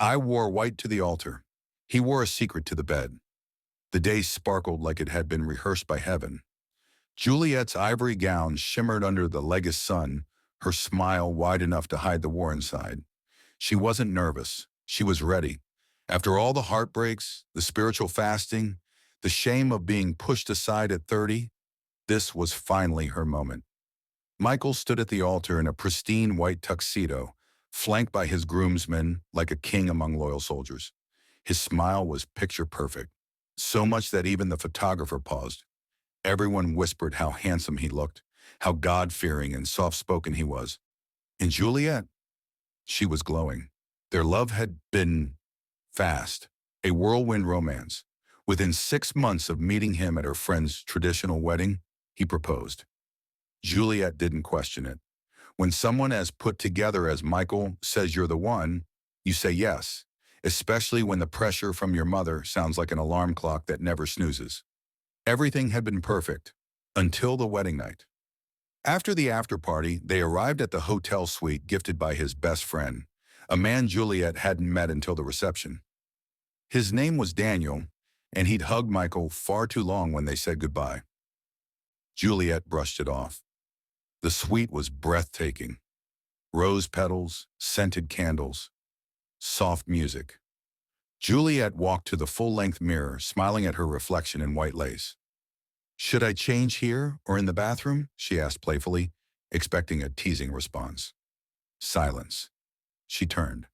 I wore white to the altar. He wore a secret to the bed. The day sparkled like it had been rehearsed by heaven. Juliet's ivory gown shimmered under the legged sun, her smile wide enough to hide the war inside. She wasn't nervous. She was ready. After all the heartbreaks, the spiritual fasting, the shame of being pushed aside at 30, this was finally her moment. Michael stood at the altar in a pristine white tuxedo, flanked by his groomsmen like a king among loyal soldiers. His smile was picture perfect, so much that even the photographer paused. Everyone whispered how handsome he looked, how God-fearing and soft-spoken he was. And Juliet, she was glowing. Their love had been fast, a whirlwind romance. Within 6 months of meeting him at her friend's traditional wedding, he proposed. Juliet didn't question it. When someone as put together as Michael says you're the one, you say yes, especially when the pressure from your mother sounds like an alarm clock that never snoozes. Everything had been perfect until the wedding night. After the after party, they arrived at the hotel suite gifted by his best friend, a man Juliet hadn't met until the reception. His name was Daniel, and he'd hugged Michael far too long when they said goodbye. Juliet brushed it off. The suite was breathtaking. Rose petals, scented candles, soft music. Juliet walked to the full-length mirror, smiling at her reflection in white lace. "Should I change here or in the bathroom?" she asked playfully, expecting a teasing response. Silence. She turned.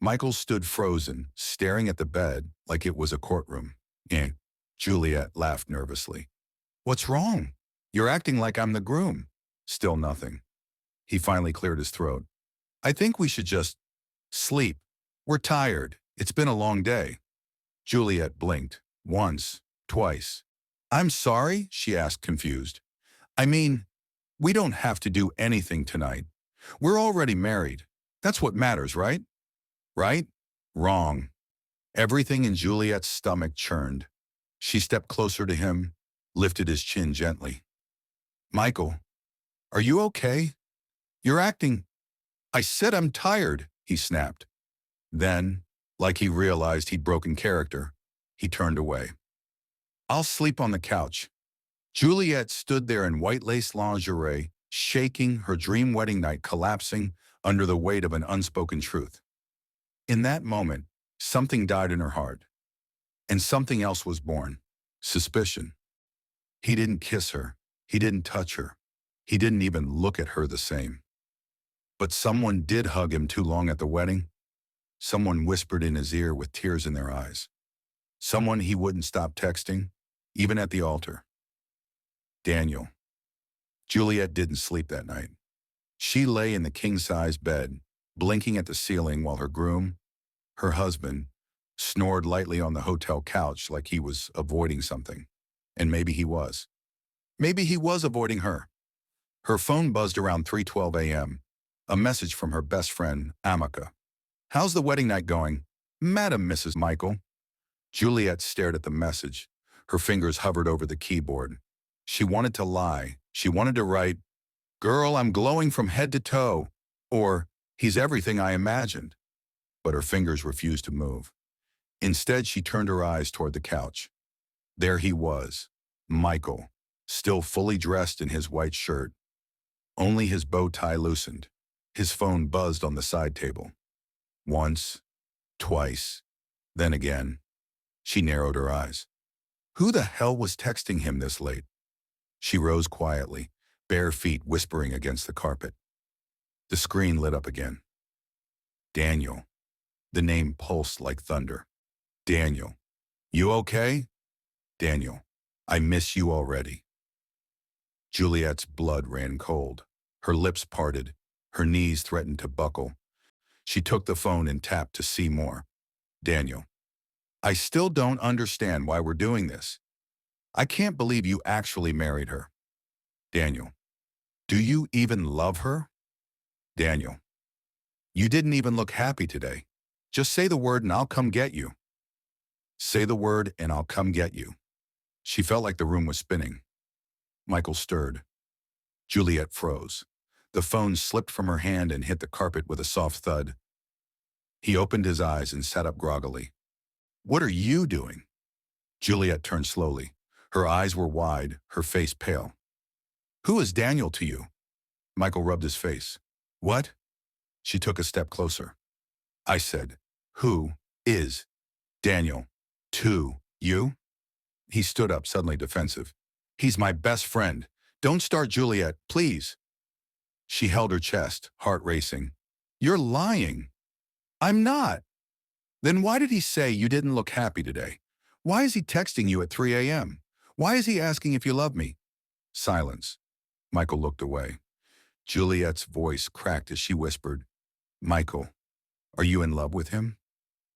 Michael stood frozen, staring at the bed like it was a courtroom. Eh. Juliet laughed nervously. "What's wrong? You're acting like I'm the groom." Still nothing. He finally cleared his throat. "I think we should just sleep. We're tired. It's been a long day." Juliet blinked. Once, twice. "I'm sorry?" she asked, confused. "I mean, we don't have to do anything tonight. We're already married. That's what matters, right?" Right? Wrong. Everything in Juliet's stomach churned. She stepped closer to him, lifted his chin gently. "Michael, are you okay? You're acting—" "I said I'm tired," he snapped. Then, like he realized he'd broken character, he turned away. "I'll sleep on the couch." Juliet stood there in white lace lingerie, shaking, her dream wedding night collapsing under the weight of an unspoken truth. In that moment, something died in her heart, and something else was born. Suspicion. He didn't kiss her. He didn't touch her. He didn't even look at her the same. But someone did hug him too long at the wedding. Someone whispered in his ear with tears in their eyes. Someone he wouldn't stop texting, even at the altar. Daniel. Juliet didn't sleep that night. She lay in the king-size bed, blinking at the ceiling while her groom, her husband, snored lightly on the hotel couch like he was avoiding something. And maybe he was. Maybe he was avoiding her. Her phone buzzed around 3:12 a.m. A message from her best friend, Amika. "How's the wedding night going?" "Madam Mrs. Michael." Juliet stared at the message. Her fingers hovered over the keyboard. She wanted to lie. She wanted to write, "Girl, I'm glowing from head to toe," or "He's everything I imagined." But her fingers refused to move. Instead, she turned her eyes toward the couch. There he was, Michael, still fully dressed in his white shirt. Only his bow tie loosened. His phone buzzed on the side table. Once, twice, then again. She narrowed her eyes. Who the hell was texting him this late? She rose quietly, bare feet whispering against the carpet. The screen lit up again. Daniel. The name pulsed like thunder. Daniel. You okay? Daniel. I miss you already. Juliet's blood ran cold. Her lips parted. Her knees threatened to buckle. She took the phone and tapped to see more. Daniel. I still don't understand why we're doing this. I can't believe you actually married her. Daniel. Do you even love her? Daniel. You didn't even look happy today. Just say the word and I'll come get you. Say the word and I'll come get you. She felt like the room was spinning. Michael stirred. Juliet froze. The phone slipped from her hand and hit the carpet with a soft thud. He opened his eyes and sat up groggily. What are you doing? Juliet turned slowly. Her eyes were wide, her face pale. Who is Daniel to you? Michael rubbed his face. What? She took a step closer. I said, who is Daniel to you? He stood up, suddenly defensive. He's my best friend. Don't start, Juliet, please. She held her chest, heart racing. You're lying. I'm not. Then why did he say you didn't look happy today? Why is he texting you at 3 a.m.? Why is he asking if you love me? Silence. Michael looked away. Juliet's voice cracked as she whispered, Michael, are you in love with him?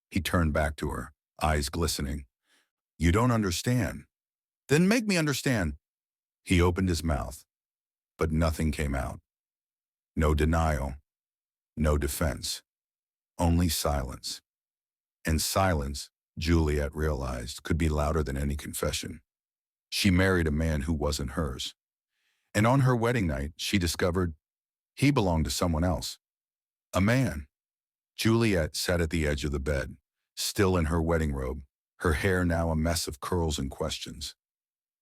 He turned back to her, eyes glistening. You don't understand. Then make me understand. He opened his mouth, but nothing came out. No denial, no defense, only silence. And silence, Juliet realized, could be louder than any confession. She married a man who wasn't hers. And on her wedding night, she discovered he belonged to someone else. A man. Juliet sat at the edge of the bed, still in her wedding robe, her hair now a mess of curls and questions.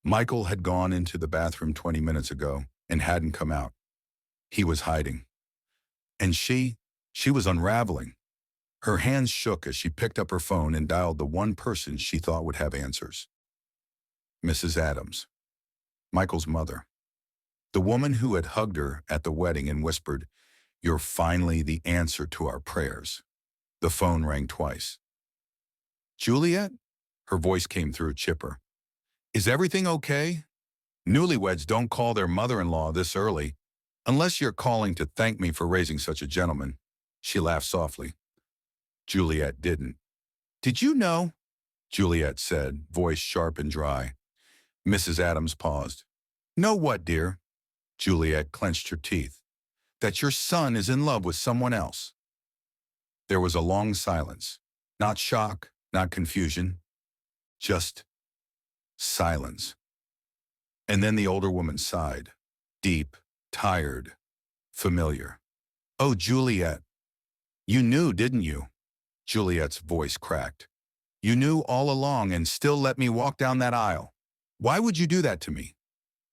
Michael had gone into the bathroom 20 minutes ago and hadn't come out. He was hiding. And she was unraveling. Her hands shook as she picked up her phone and dialed the one person she thought would have answers. Mrs. Adams, Michael's mother. The woman who had hugged her at the wedding and whispered, You're finally the answer to our prayers. The phone rang twice. Juliet? Her voice came through chipper. Is everything okay? Newlyweds don't call their mother-in-law this early, unless you're calling to thank me for raising such a gentleman. She laughed softly. Juliet didn't. Did you know? Juliet said, voice sharp and dry. Mrs. Adams paused. Know what, dear? Juliet clenched her teeth. That your son is in love with someone else. There was a long silence. Not shock, not confusion. Just silence. And then the older woman sighed. Deep, tired, familiar. Oh, Juliet. You knew, didn't you? Juliet's voice cracked. You knew all along and still let me walk down that aisle. Why would you do that to me?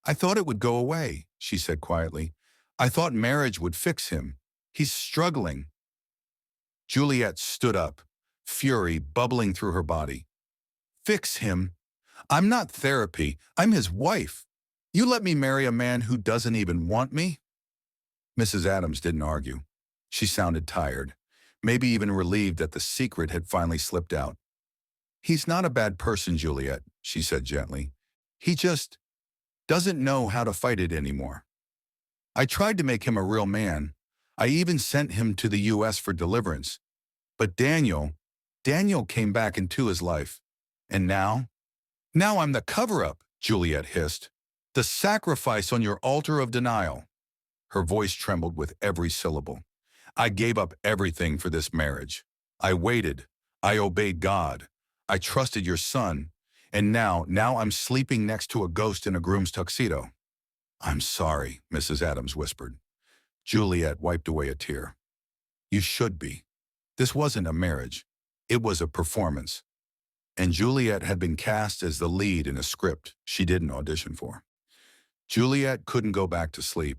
I thought it would go away, she said quietly. I thought marriage would fix him. He's struggling. Juliet stood up, fury bubbling through her body. Fix him? I'm not therapy. I'm his wife. You let me marry a man who doesn't even want me? Mrs. Adams didn't argue. She sounded tired, maybe even relieved that the secret had finally slipped out. He's not a bad person, Juliet, she said gently. He just doesn't know how to fight it anymore. I tried to make him a real man. I even sent him to the U.S. for deliverance. But Daniel came back into his life. And now I'm the cover-up, Juliet hissed. The sacrifice on your altar of denial. Her voice trembled with every syllable. I gave up everything for this marriage. I waited. I obeyed God. I trusted your son. And now I'm sleeping next to a ghost in a groom's tuxedo. I'm sorry, Mrs. Adams whispered. Juliet wiped away a tear. You should be. This wasn't a marriage. It was a performance. And Juliet had been cast as the lead in a script she didn't audition for. Juliet couldn't go back to sleep.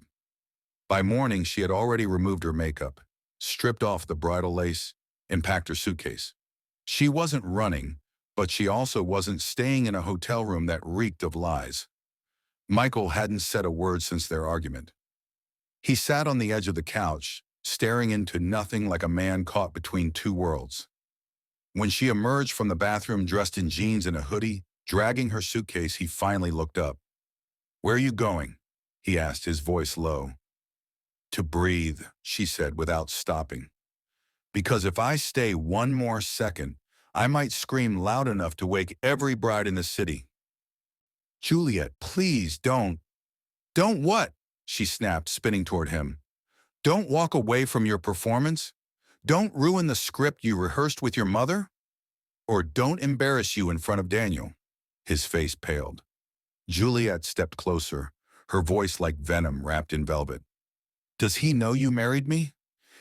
By morning, she had already removed her makeup, stripped off the bridal lace, and packed her suitcase. She wasn't running, but she also wasn't staying in a hotel room that reeked of lies. Michael hadn't said a word since their argument. He sat on the edge of the couch, staring into nothing like a man caught between two worlds. When she emerged from the bathroom dressed in jeans and a hoodie, dragging her suitcase, he finally looked up. Where are you going? He asked, his voice low. To breathe, she said without stopping. Because if I stay one more second, I might scream loud enough to wake every bride in the city. Juliet, please don't. Don't what? She snapped, spinning toward him. Don't walk away from your performance? Don't ruin the script you rehearsed with your mother? Or don't embarrass you in front of Daniel? His face paled. Juliet stepped closer, her voice like venom wrapped in velvet. Does he know you married me?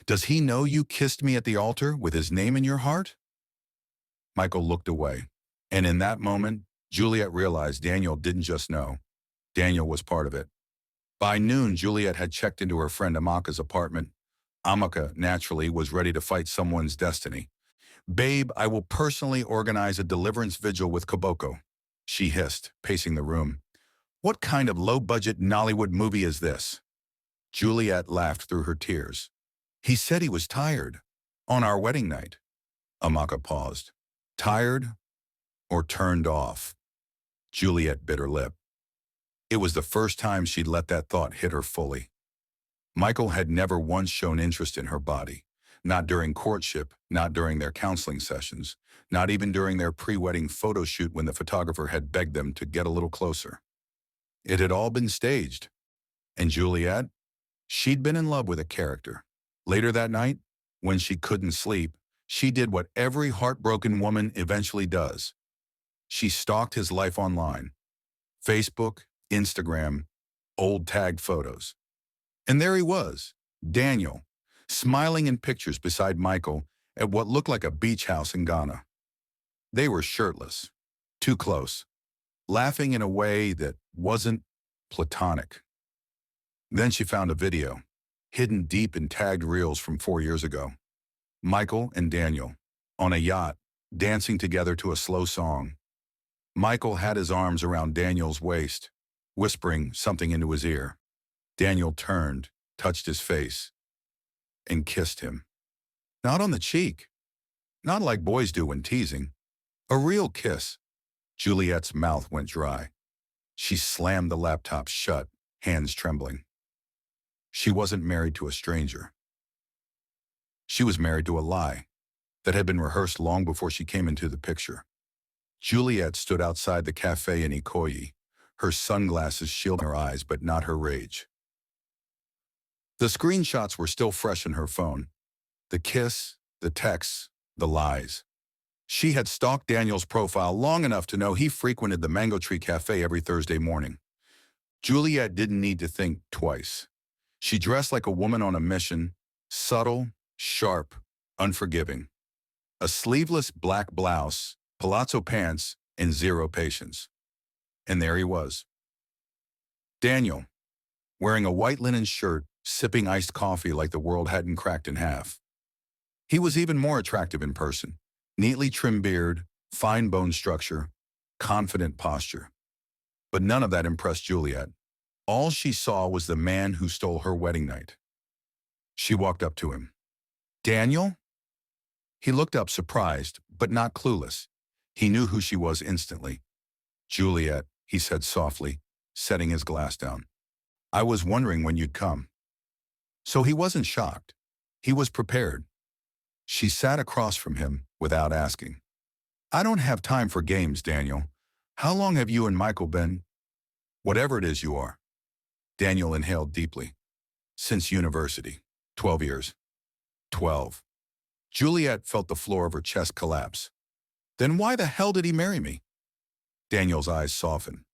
Does he know you kissed me at the altar with his name in your heart? Michael looked away, and in that moment, Juliet realized Daniel didn't just know. Daniel was part of it. By noon, Juliet had checked into her friend Amaka's apartment. Amaka, naturally, was ready to fight someone's destiny. "Babe, I will personally organize a deliverance vigil with Koboko," she hissed, pacing the room. "What kind of low-budget Nollywood movie is this?" Juliet laughed through her tears. "He said he was tired. On our wedding night." Amaka paused. Tired or turned off? Juliet bit her lip. It was the first time she'd let that thought hit her fully. Michael had never once shown interest in her body. Not during courtship, not during their counseling sessions, not even during their pre-wedding photo shoot when the photographer had begged them to get a little closer. It had all been staged. And Juliet? She'd been in love with a character. Later that night, when she couldn't sleep, she did what every heartbroken woman eventually does. She stalked his life online. Facebook, Instagram, old tagged photos. And there he was, Daniel, smiling in pictures beside Michael at what looked like a beach house in Ghana. They were shirtless, too close, laughing in a way that wasn't platonic. Then she found a video, hidden deep in tagged reels from 4 years ago. Michael and Daniel, on a yacht, dancing together to a slow song. Michael had his arms around Daniel's waist, whispering something into his ear. Daniel turned, touched his face, and kissed him. Not on the cheek, not like boys do when teasing. A real kiss. Juliet's mouth went dry. She slammed the laptop shut, hands trembling. She wasn't married to a stranger. She was married to a lie that had been rehearsed long before she came into the picture. Juliet stood outside the cafe in Ikoyi, her sunglasses shielding her eyes but not her rage. The screenshots were still fresh in her phone. The kiss, the texts, the lies. She had stalked Daniel's profile long enough to know he frequented the Mango Tree Cafe every Thursday morning. Juliet didn't need to think twice. She dressed like a woman on a mission, subtle, sharp, unforgiving. A sleeveless black blouse, palazzo pants, and zero patience. And there he was. Daniel, wearing a white linen shirt, sipping iced coffee like the world hadn't cracked in half. He was even more attractive in person. Neatly trimmed beard, fine bone structure, confident posture. But none of that impressed Juliet. All she saw was the man who stole her wedding night. She walked up to him. "Daniel?" He looked up surprised, but not clueless. He knew who she was instantly. "Juliet," he said softly, setting his glass down. "I was wondering when you'd come." So he wasn't shocked. He was prepared. She sat across from him without asking. "I don't have time for games, Daniel. How long have you and Michael been?" "Whatever it is you are." Daniel inhaled deeply. "Since university. 12 years. 12. Juliet felt the floor of her chest collapse. "Then why the hell did he marry me?" Daniel's eyes softened.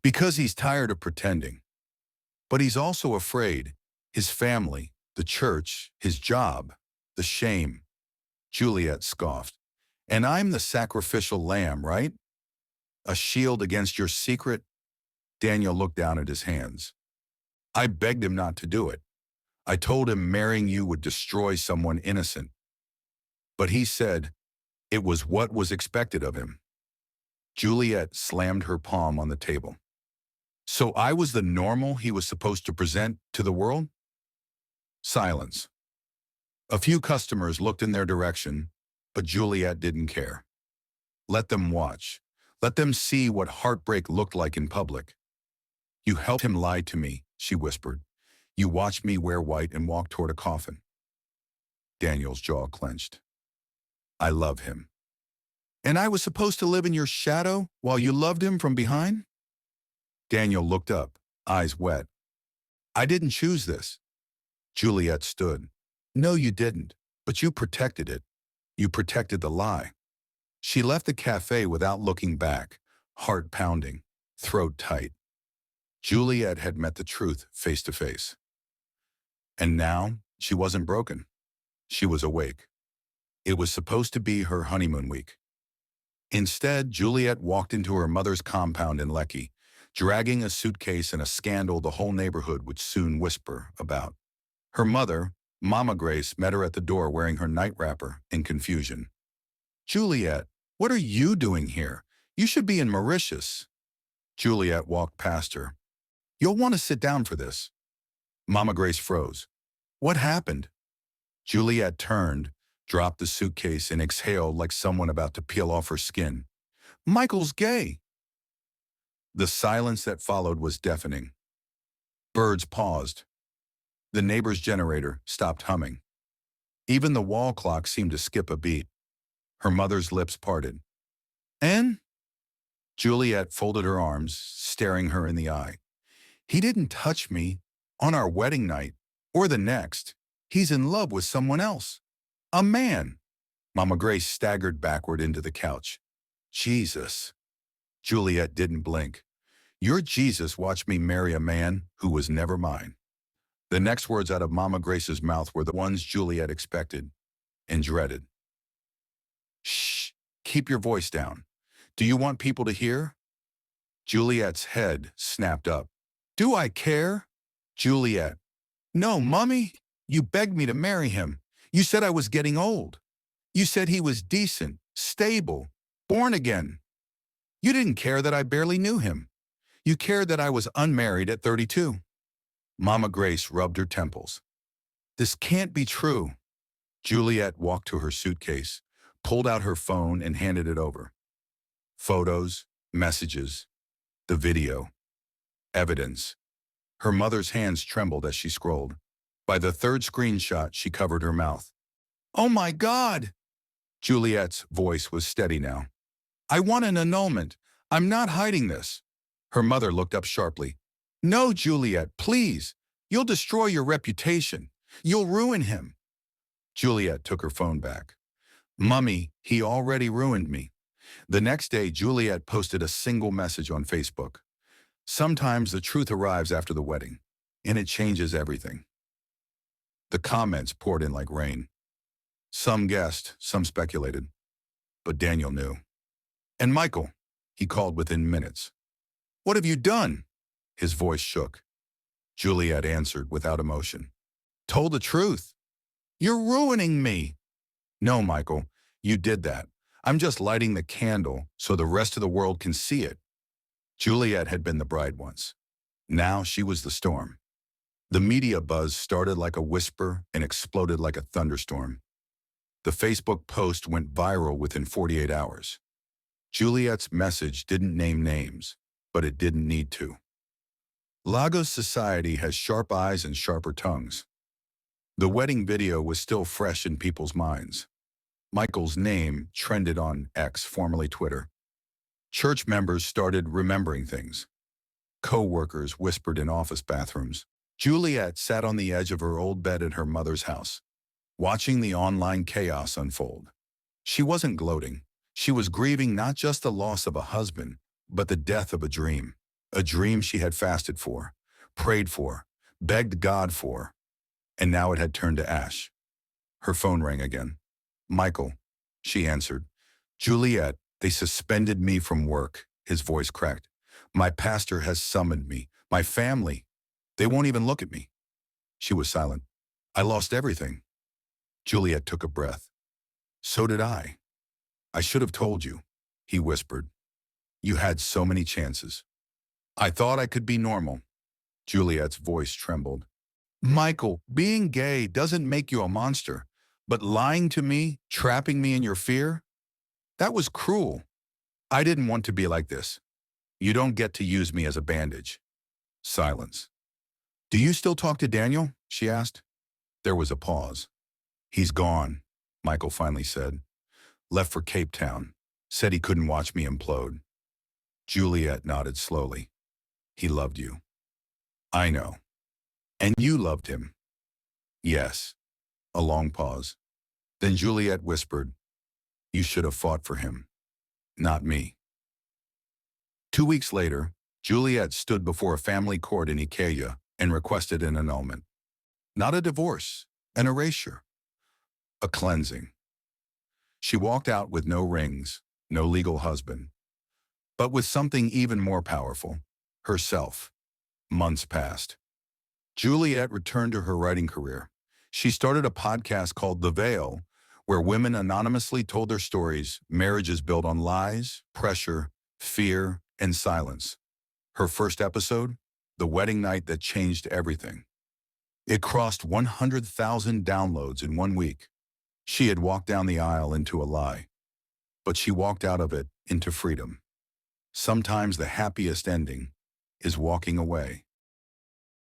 "Because he's tired of pretending. But he's also afraid. His family, the church, his job, the shame." Juliet scoffed. "And I'm the sacrificial lamb, right? A shield against your secret?" Daniel looked down at his hands. "I begged him not to do it. I told him marrying you would destroy someone innocent. But he said it was what was expected of him." Juliet slammed her palm on the table. "So I was the normal he was supposed to present to the world?" Silence. A few customers looked in their direction, but Juliet didn't care. Let them watch. Let them see what heartbreak looked like in public. "You helped him lie to me," she whispered. "You watched me wear white and walk toward a coffin." Daniel's jaw clenched. "I love him." "And I was supposed to live in your shadow while you loved him from behind?" Daniel looked up, eyes wet. "I didn't choose this." Juliet stood. "No, you didn't, but you protected it. You protected the lie." She left the cafe without looking back, heart pounding, throat tight. Juliet had met the truth face to face. And now she wasn't broken. She was awake. It was supposed to be her honeymoon week. Instead, Juliet walked into her mother's compound in Lekki, dragging a suitcase and a scandal the whole neighborhood would soon whisper about. Her mother, Mama Grace, met her at the door wearing her night wrapper in confusion. "Juliet, what are you doing here? You should be in Mauritius." Juliet walked past her. "You'll want to sit down for this." Mama Grace froze. "What happened?" Juliet turned, dropped the suitcase, and exhaled like someone about to peel off her skin. "Michael's gay." The silence that followed was deafening. Birds paused. The neighbor's generator stopped humming. Even the wall clock seemed to skip a beat. Her mother's lips parted. "And?" Juliet folded her arms, staring her in the eye. "He didn't touch me on our wedding night or the next. He's in love with someone else. A man." Mama Grace staggered backward into the couch. "Jesus." Juliet didn't blink. "Your Jesus watched me marry a man who was never mine." The next words out of Mama Grace's mouth were the ones Juliet expected and dreaded. "Shh, keep your voice down. Do you want people to hear?" Juliet's head snapped up. "Do I care?" "Juliet." "No, Mummy. You begged me to marry him. You said I was getting old. You said he was decent, stable, born again. You didn't care that I barely knew him. You cared that I was unmarried at 32. Mama Grace rubbed her temples. "This can't be true." Juliet walked to her suitcase, pulled out her phone, and handed it over. Photos, messages, the video, evidence. Her mother's hands trembled as she scrolled. By the third screenshot, she covered her mouth. "Oh my God!" Juliet's voice was steady now. "I want an annulment. I'm not hiding this." Her mother looked up sharply. "No, Juliet, please. You'll destroy your reputation. You'll ruin him." Juliet took her phone back. "Mummy, he already ruined me." The next day, Juliet posted a single message on Facebook. "Sometimes the truth arrives after the wedding, and it changes everything." The comments poured in like rain. Some guessed, some speculated. But Daniel knew. "And Michael," he called within minutes. "What have you done?" His voice shook. Juliet answered without emotion. "Told the truth. You're ruining me." "No, Michael, you did that. I'm just lighting the candle so the rest of the world can see it." Juliet had been the bride once. Now she was the storm. The media buzz started like a whisper and exploded like a thunderstorm. The Facebook post went viral within 48 hours. Juliet's message didn't name names, but it didn't need to. Lagos society has sharp eyes and sharper tongues. The wedding video was still fresh in people's minds. Michael's name trended on X, formerly Twitter. Church members started remembering things. Co-workers whispered in office bathrooms. Juliet sat on the edge of her old bed at her mother's house, watching the online chaos unfold. She wasn't gloating. She was grieving not just the loss of a husband, but the death of a dream she had fasted for, prayed for, begged God for, and now it had turned to ash. Her phone rang again. "Michael," she answered. "Juliet, they suspended me from work." His voice cracked. "My pastor has summoned me. My family. They won't even look at me." She was silent. "I lost everything." Juliet took a breath. "So did I. I should have told you," he whispered. "You had so many chances." "I thought I could be normal." Juliet's voice trembled. "Michael, being gay doesn't make you a monster, but lying to me, trapping me in your fear, that was cruel. I didn't want to be like this. You don't get to use me as a bandage." Silence. "Do you still talk to Daniel?" she asked. There was a pause. "He's gone," Michael finally said. "Left for Cape Town. Said he couldn't watch me implode." Juliet nodded slowly. "He loved you." "I know. And you loved him." "Yes." A long pause. Then Juliet whispered, "You should have fought for him. Not me." 2 weeks later, Juliet stood before a family court in Ikeja and requested an annulment. Not a divorce, an erasure. a cleansing. She walked out with no rings, no legal husband, but with something even more powerful, herself. Months passed. Juliet returned to her writing career. She started a podcast called The Veil, where women anonymously told their stories, marriages built on lies, pressure, fear, and silence. Her first episode, The Wedding Night That Changed Everything. It crossed 100,000 downloads in 1 week. She had walked down the aisle into a lie, but she walked out of it into freedom. Sometimes the happiest ending is walking away.